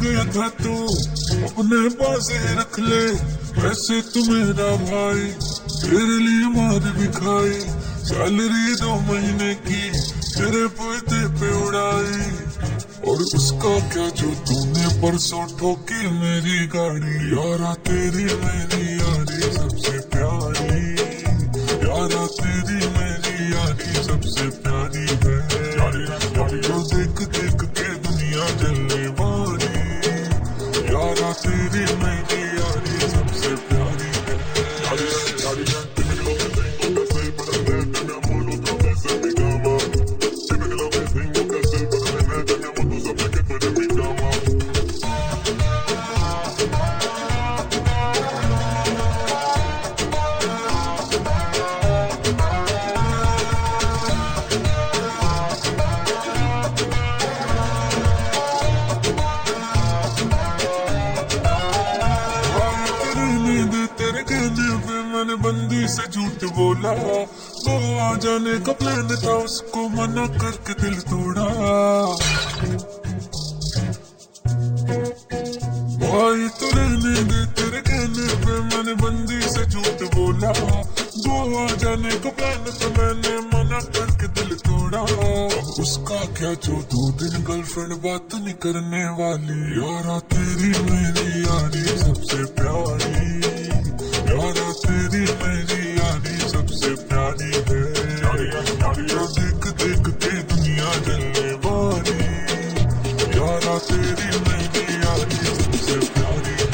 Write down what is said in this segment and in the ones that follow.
गया था तू अपने पास ही रख ले। वैसे तू मेरा भाई, तेरे लिए मार भी खाई। सैलरी 2 महीने की तेरे पोते पे उड़ाई। और उसका क्या जो तूने परसों ठोकी मेरी गाड़ी। यारा तेरी मेरी यारी सबसे प्यारी, यारा तेरी मेरी यारी सबसे प्यारी है। जो देख देख के दुनिया जलने वाली, यारा तेरी मेरी यारी सबसे प्यारी है। मैंने बंदी से झूठ बोला, वो आ जाने का प्लान था, उसको मना करके दिल तोड़ा। भाई तो रहने दे, तेरे कहने पे मैंने बंदी से झूठ बोला। वो आ जाने का प्लान था, मैंने मना करके दिल तोड़ा। उसका क्या जो 2 दिन गर्लफ्रेंड बात नहीं करने वाली। यारा तेरी मेरी यारी सबसे प्यारी, यारा तेरी मेरी यारी सबसे प्यारी है। जो देख देख के दुनिया जलने वाली, यारा तेरी मेरी यारी सबसे प्यारी है।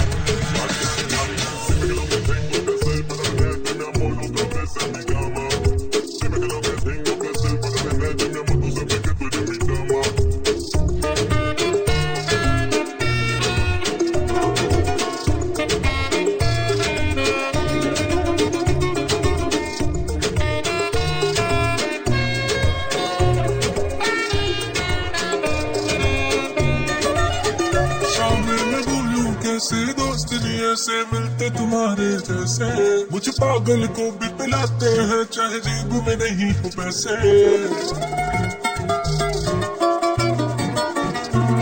कैसे दोस्त नहीं ऐसे मिलते तुम्हारे जैसे। मुझे पागल को भी पिलाते हैं चाहे जेब में नहीं हो पैसे।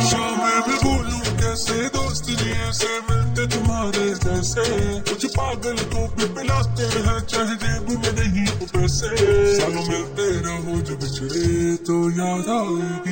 शाम में बोलूं कैसे दोस्त नहीं ऐसे मिलते तुम्हारे जैसे। मुझे पागल को भी पिलाते हैं चाहे जेब में नहीं हो पैसे। सालों मिलते रहो जब बिछड़े तो याद आएगा।